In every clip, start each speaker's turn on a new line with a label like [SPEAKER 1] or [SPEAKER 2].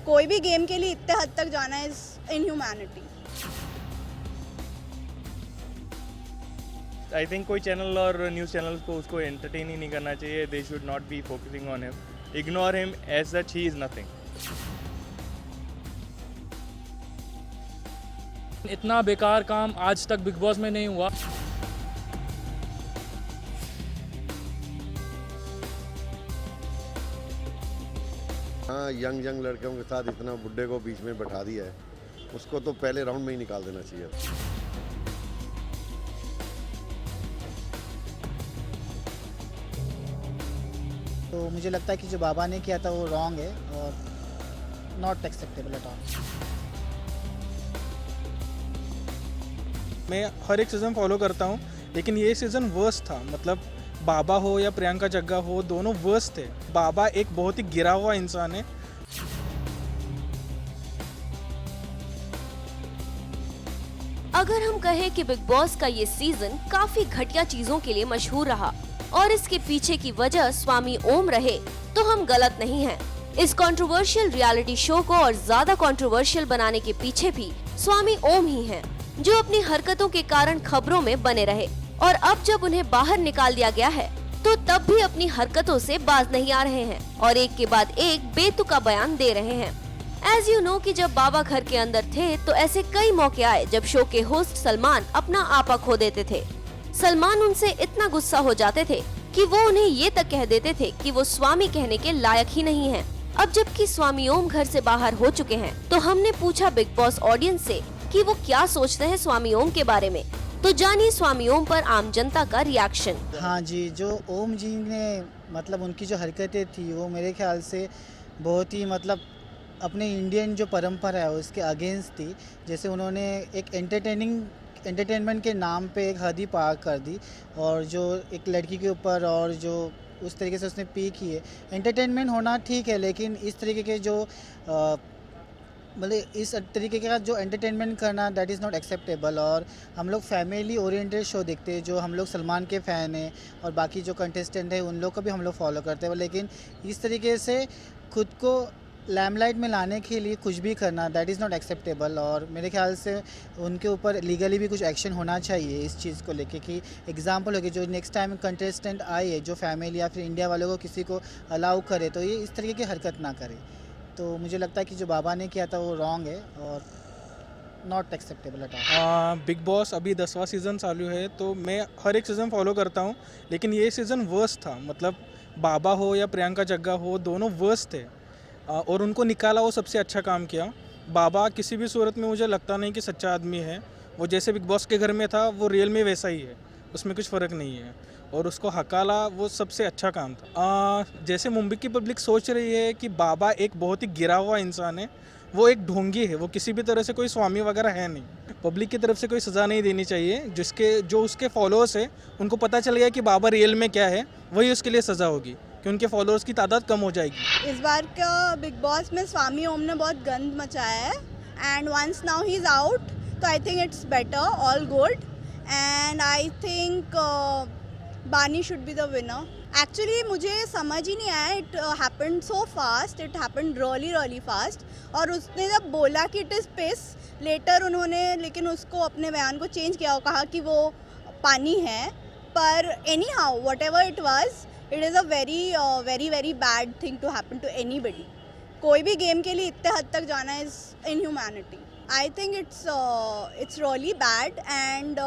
[SPEAKER 1] कोई भी गेम के लिए इतने हद तक जाना इज इनह्यूमैनिटी।
[SPEAKER 2] आई थिंक कोई चैनल और न्यूज़ चैनल्स को उसको एंटरटेन ही नहीं करना चाहिए। They should not be focusing on him, ignore him as such, he is nothing.
[SPEAKER 3] इतना बेकार काम आज तक बिग बॉस में नहीं हुआ।
[SPEAKER 4] हाँ, यंग लड़कों के साथ इतना बुड्ढे को बीच में बैठा दिया है, उसको तो पहले राउंड में ही निकाल देना चाहिए।
[SPEAKER 5] तो मुझे लगता है कि जो बाबा ने किया था वो रॉन्ग है और नॉट एक्सेप्टेबल एट ऑल।
[SPEAKER 6] मैं हर एक सीज़न फॉलो करता हूँ, लेकिन ये सीज़न वर्स्ट था। मतलब बाबा हो या प्रियंका जग्गा हो, दोनों वर्स्ट थे। बाबा एक बहुत ही गिरा हुआ इंसान है।
[SPEAKER 7] अगर हम कहें कि बिग बॉस का ये सीजन काफी घटिया चीजों के लिए मशहूर रहा और इसके पीछे की वजह स्वामी ओम रहे, तो हम गलत नहीं हैं। इस कंट्रोवर्शियल रियलिटी शो को और ज्यादा कंट्रोवर्शियल बनाने के पीछे भी स्वामी ओम ही हैं, जो अपनी हरकतों के कारण खबरों में बने रहे। और अब जब उन्हें बाहर निकाल दिया गया है, तो तब भी अपनी हरकतों से बाज नहीं आ रहे हैं और एक के बाद एक बेतुका बयान दे रहे हैं। एज यू नो कि जब बाबा घर के अंदर थे तो ऐसे कई मौके आए जब शो के होस्ट सलमान अपना आपा खो देते थे। सलमान उनसे इतना गुस्सा हो जाते थे कि वो उन्हें ये तक कह देते थे कि वो स्वामी कहने के लायक ही नहीं हैं। अब जबकि स्वामी ओम घर से बाहर हो चुके हैं, तो हमने पूछा बिग बॉस ऑडियंस से कि वो क्या सोचते हैं स्वामी ओम के बारे में। तो जानिए स्वामी ओम पर आम जनता का रिएक्शन।
[SPEAKER 5] हाँ जी, जो ओम जी ने मतलब उनकी जो हरकतें थी वो मेरे ख्याल से बहुत ही मतलब अपने इंडियन जो परंपरा है उसके अगेंस्ट थी। जैसे उन्होंने एक एंटरटेनमेंट के नाम पे एक हद ही पार कर दी, और जो एक लड़की के ऊपर और जो उस तरीके से उसने पी की है। एंटरटेनमेंट होना ठीक है, लेकिन इस तरीके के जो मतलब इस तरीके का जो एंटरटेनमेंट करना दैट इज़ नॉट एक्सेप्टेबल। और हम लोग फैमिली ओरिएंटेड शो देखते हैं, जो हम लोग सलमान के फ़ैन हैं और बाकी जो कंटेस्टेंट हैं उन लोग को भी हम लोग फॉलो करते हैं, लेकिन इस तरीके से खुद को लैमलाइट में लाने के लिए कुछ भी करना दैट इज़ नॉट एक्सेप्टेबल। और मेरे ख्याल से उनके ऊपर लीगली भी कुछ एक्शन होना चाहिए इस चीज़ को लेके, कि एग्जांपल हो कि जो नेक्स्ट टाइम कंटेस्टेंट आए जो फैमिली या फिर इंडिया वालों को किसी को अलाउ करे तो ये इस तरीके की हरकत ना करे। तो मुझे लगता है कि जो बाबा ने किया था वो रॉन्ग है और not acceptable at all.
[SPEAKER 6] Big boss अभी 10वां सीज़न चालू है, तो मैं हर एक सीज़न फॉलो करता हूँ, लेकिन ये सीज़न वर्स्ट था। मतलब बाबा हो या प्रियंका जग्गा हो, दोनों वर्स्ट थे। और उनको निकाला, वो सबसे अच्छा काम किया। बाबा किसी भी सूरत में मुझे लगता नहीं कि सच्चा आदमी है। वो जैसे बिग बॉस के घर में था वो रियल में वैसा ही है, उसमें कुछ फ़र्क नहीं है। और उसको हकाला, वो सबसे अच्छा काम था। जैसे मुंबई की पब्लिक सोच रही है कि बाबा एक बहुत ही गिरा हुआ इंसान है, वो एक ढोंगी है, वो किसी भी तरह से कोई स्वामी वगैरह है नहीं। पब्लिक की तरफ से कोई सज़ा नहीं देनी चाहिए। जो उसके फॉलोअर्स है उनको पता चल गया कि बाबा रियल में क्या है, वही उसके लिए सज़ा होगी, कि उनके फॉलोअर्स की तादाद कम हो जाएगी।
[SPEAKER 1] इस बार का बिग बॉस में स्वामी ओम ने बहुत गंद मचाया है and once now he is out, तो I think it's better, all good. And I think Bani should be the winner. Actually मुझे समझ ही नहीं आया, it happened so fast, it happened really fast. और उसने जब बोला कि इट इज़ पिस, लेटर उन्होंने लेकिन उसको अपने बयान को चेंज किया और कहा कि वो पानी है। पर anyhow whatever it was, it is a very bad thing to happen to anybody. कोई भी गेम के लिए इतने हद तक जाना is inhumanity. I think it's really bad and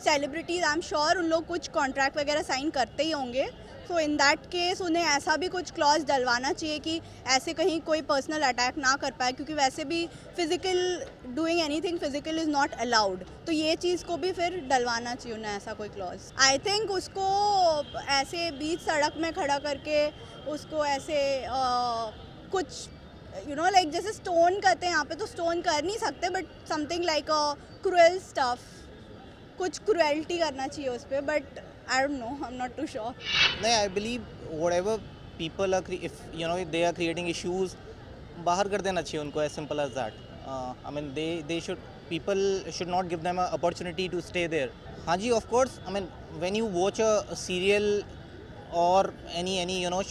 [SPEAKER 1] celebrities I am sure उन लोग कुछ कॉन्ट्रैक्ट वगैरह साइन करते ही होंगे। सो इन दैट केस उन्हें ऐसा भी कुछ क्लॉज डलवाना चाहिए कि ऐसे कहीं कोई पर्सनल अटैक ना कर पाए, क्योंकि वैसे भी physical doing anything physical is not allowed. तो ये चीज़ को भी फिर डलवाना चाहिए उन्हें ऐसा कोई क्लॉज। आई थिंक उसको ऐसे बीच सड़क में खड़ा करके उसको ऐसे कुछ लाइक जैसे स्टोन करते हैं यहाँ पे, तो स्टोन कर नहीं सकते, but something like cruel stuff, कुछ क्रूएल्टी करना चाहिए उस पर। But I don't know. I'm not too sure.
[SPEAKER 8] No, I believe whatever people are, if they are creating issues, बाहर कर देना चाहिए उनको, as simple as that. I mean, people should not give them an opportunity to stay there. हाँ जी, of course. I mean, when you watch a serial or any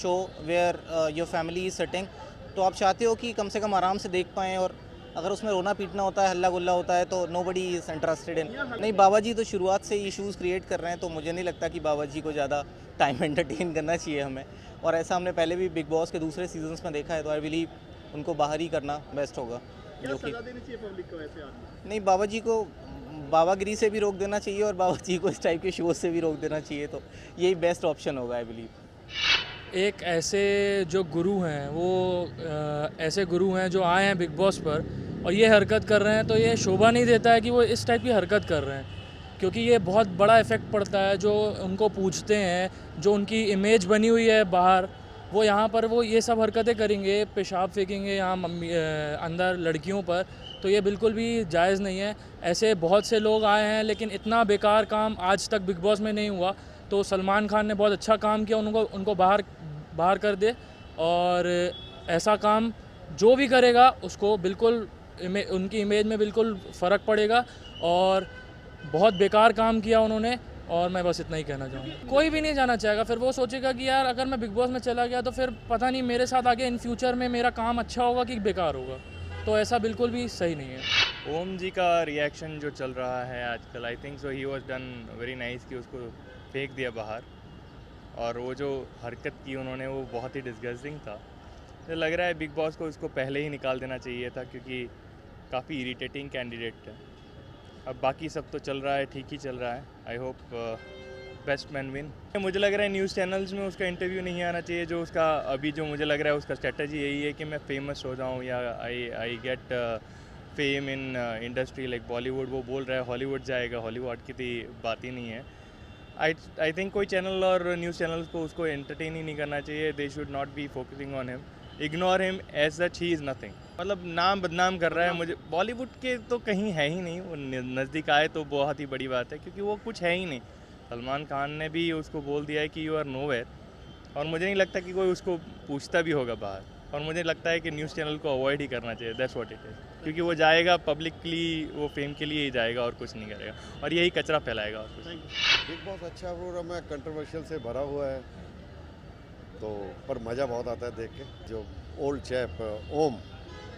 [SPEAKER 8] show where your family is sitting, तो आप चाहते हो कि कम से कम आराम से देख पाएँ, और अगर उसमें रोना पीटना होता है, हल्ला गुल्ला होता है, तो nobody is interested in. नहीं, बाबा जी तो शुरुआत से इश्यूज़ क्रिएट कर रहे हैं, तो मुझे नहीं लगता कि बाबा जी को ज़्यादा टाइम एंटरटेन करना चाहिए हमें। और ऐसा हमने पहले भी बिग बॉस के दूसरे सीजन्स में देखा है, तो आई बिलीव उनको बाहर ही करना बेस्ट होगा। जो कि नहीं, बाबा जी को बाबागिरी से भी रोक देना चाहिए और बाबा जी को इस टाइप के शो से भी रोक देना चाहिए, तो यही बेस्ट ऑप्शन होगा आई बिलीव।
[SPEAKER 3] एक ऐसे जो गुरु हैं वो ऐसे गुरु हैं जो आए हैं बिग बॉस पर और ये हरकत कर रहे हैं, तो ये शोभा नहीं देता है कि वो इस टाइप की हरकत कर रहे हैं, क्योंकि ये बहुत बड़ा इफ़ेक्ट पड़ता है। जो उनको पूछते हैं, जो उनकी इमेज बनी हुई है बाहर, वो यहाँ पर वो ये सब हरकतें करेंगे, पेशाब फेंकेंगे यहाँ अंदर लड़कियों पर, तो ये बिल्कुल भी जायज़ नहीं है। ऐसे बहुत से लोग आए हैं, लेकिन इतना बेकार काम आज तक बिग बॉस में नहीं हुआ। तो सलमान खान ने बहुत अच्छा काम किया, उनको बाहर कर दे, और ऐसा काम जो भी करेगा उसको बिल्कुल उनकी इमेज में बिल्कुल फ़र्क पड़ेगा, और बहुत बेकार काम किया उन्होंने। और मैं बस इतना ही कहना चाहूँगा, कोई भी नहीं जाना चाहेगा। फिर वो सोचेगा कि यार अगर मैं बिग बॉस में चला गया तो फिर पता नहीं मेरे साथ आगे इन फ्यूचर में मेरा काम अच्छा होगा कि बेकार होगा, तो ऐसा बिल्कुल भी सही नहीं है।
[SPEAKER 2] ओम जी का रिएक्शन जो चल रहा है आजकल, I think so he was done very nice कि उसको फेंक दिया बाहर, और वो जो हरकत की उन्होंने वो बहुत ही डिस्गस्टिंग था। तो लग रहा है बिग बॉस को उसको पहले ही निकाल देना चाहिए था, क्योंकि काफ़ी इरिटेटिंग कैंडिडेट है। अब बाकी सब तो चल रहा है, ठीक ही चल रहा है। I hope best man win. मुझे लग रहा है न्यूज़ चैनल्स में उसका इंटरव्यू नहीं आना चाहिए। जो उसका अभी जो मुझे लग रहा है उसका स्ट्रेटजी यही है कि मैं फेमस हो जाऊँ, या I get fame in industry like Bollywood. वो बोल रहा है हॉलीवुड जाएगा, हॉलीवुड की तो बात ही नहीं है। आई थिंक कोई चैनल और न्यूज़ चैनल्स को उसको एंटरटेन ही नहीं करना चाहिए। They should not be focusing on him, ignore him as such, he is nothing. मतलब नाम बदनाम कर रहा है। मुझे बॉलीवुड के तो कहीं है ही नहीं, वो नज़दीक आए तो बहुत ही बड़ी बात है, क्योंकि वो कुछ है ही नहीं। सलमान खान ने भी उसको बोल दिया है कि यू आर नोवेयर, और मुझे नहीं लगता कि कोई उसको पूछता भी होगा बाहर। और मुझे लगता है कि न्यूज़ चैनल को अवॉइड ही करना चाहिए, दैट्स व्हाट इट इज़। क्योंकि वो जाएगा पब्लिकली, वो फेम के लिए ही जाएगा और कुछ नहीं करेगा, और यही कचरा फैलाएगा और कुछ।
[SPEAKER 4] बिग बॉस अच्छा प्रोग्राम है, कंट्रोवर्शियल से भरा हुआ है, तो पर मज़ा बहुत आता है देख के। जो ओल्ड चैप ओम,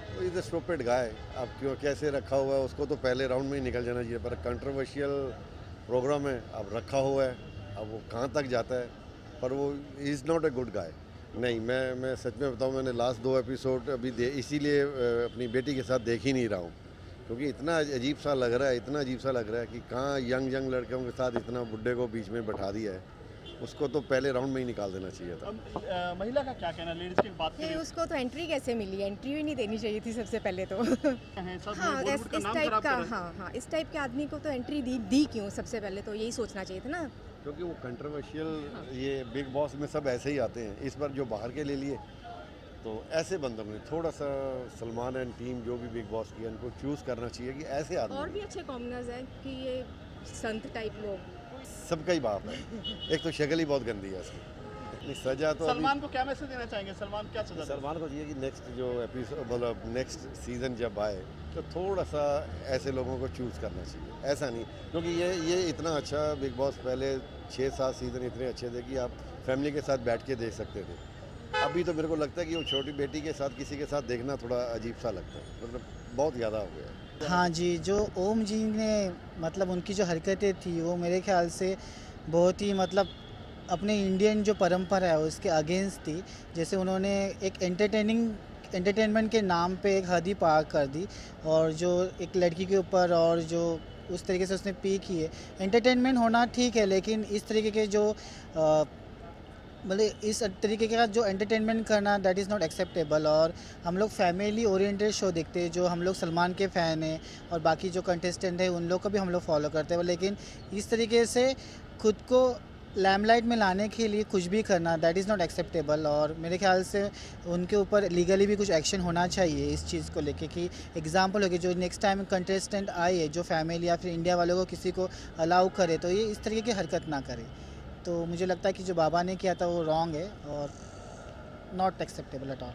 [SPEAKER 4] तो इज़ अ स्टूपिड गाय। अब क्यों कैसे रखा हुआ है उसको, तो पहले राउंड में ही निकल जाना चाहिए। पर कंट्रोवर्शियल प्रोग्राम है, अब रखा हुआ है, अब वो कहाँ तक जाता है, पर वो is not a good guy. नहीं, मैं सच में बताऊँ, मैंने लास्ट 2 एपिसोड अभी इसीलिए अपनी बेटी के साथ देख ही नहीं रहा हूँ, क्योंकि इतना अजीब सा लग रहा है, इतना अजीब सा लग रहा है कि कहाँ यंग लड़कों के साथ इतना बुड्ढे को बीच में बैठा दिया है। उसको तो पहले राउंड में ही निकाल देना चाहिए था।
[SPEAKER 9] महिला का क्या कहना, लेडीज की बात करें,
[SPEAKER 10] उसको तो एंट्री कैसे मिली? एंट्री भी नहीं देनी चाहिए थी सबसे पहले तो।
[SPEAKER 9] हाँ,
[SPEAKER 10] इस टाइप का, हाँ, इस टाइप के आदमी को तो एंट्री दी क्यों? सबसे पहले तो यही सोचना चाहिए था ना,
[SPEAKER 4] क्योंकि वो कंट्रोवर्शियल, ये बिग बॉस में सब ऐसे ही आते हैं। इस बार जो बाहर के ले लिए, तो ऐसे बंदों में थोड़ा सा सलमान एंड टीम जो भी बिग बॉस की, उनको चूज़ करना चाहिए कि ऐसे आदमी।
[SPEAKER 10] और भी अच्छे कॉमनर्स हैं कि ये संत टाइप लोग,
[SPEAKER 4] सबका ही बाप है। एक तो शक्ल ही बहुत गंदी है इसकी। इतनी सजा तो
[SPEAKER 9] सलमान को क्या मैसेज देना चाहेंगे? सलमान क्या सजा?
[SPEAKER 4] सलमान को चाहिए कि नेक्स्ट जो एपिसोड, मतलब नेक्स्ट सीज़न जब आए, तो थोड़ा सा ऐसे लोगों को चूज़ करना चाहिए, ऐसा नहीं। क्योंकि ये इतना अच्छा बिग बॉस, पहले 6-7 सीज़न इतने अच्छे थे कि आप फैमिली के साथ बैठ के देख सकते थे। अभी तो मेरे को लगता है कि वो छोटी बेटी के साथ किसी के साथ देखना थोड़ा अजीब सा लगता है, मतलब बहुत ज़्यादा हो गया।
[SPEAKER 5] हाँ जी, जो ओम जी ने मतलब उनकी जो हरकतें थी, वो मेरे ख्याल से बहुत ही मतलब अपने इंडियन जो परंपरा है उसके अगेंस्ट थी। जैसे उन्होंने एक एंटरटेनमेंट के नाम पे एक हद ही पार कर दी, और जो एक लड़की के ऊपर और जो उस तरीके से उसने पी की है। एंटरटेनमेंट होना ठीक है, लेकिन इस तरीके के जो मतलब इस तरीके का जो एंटरटेनमेंट करना, दैट इज़ नॉट एक्सेप्टेबल। और हम लोग फैमिली ओरिएंटेड शो देखते हैं, जो हम लोग सलमान के फ़ैन हैं, और बाकी जो कंटेस्टेंट हैं उन लोग को भी हम लोग फॉलो करते हैं, लेकिन इस तरीके से खुद को लैमलाइट में लाने के लिए कुछ भी करना, दैट इज़ नॉट एक्सेप्टेबल। और मेरे ख्याल से उनके ऊपर लीगली भी कुछ एक्शन होना चाहिए इस चीज़ को लेके, कि एग्जांपल हो कि जो नेक्स्ट टाइम कंटेस्टेंट आए, जो फैमिली या फिर इंडिया वालों को किसी को अलाउ करे, तो ये इस तरीके की हरकत ना करे। तो मुझे लगता है कि जो बाबा ने किया था वो रॉन्ग है और नॉट एक्सेप्टेबल एट ऑल।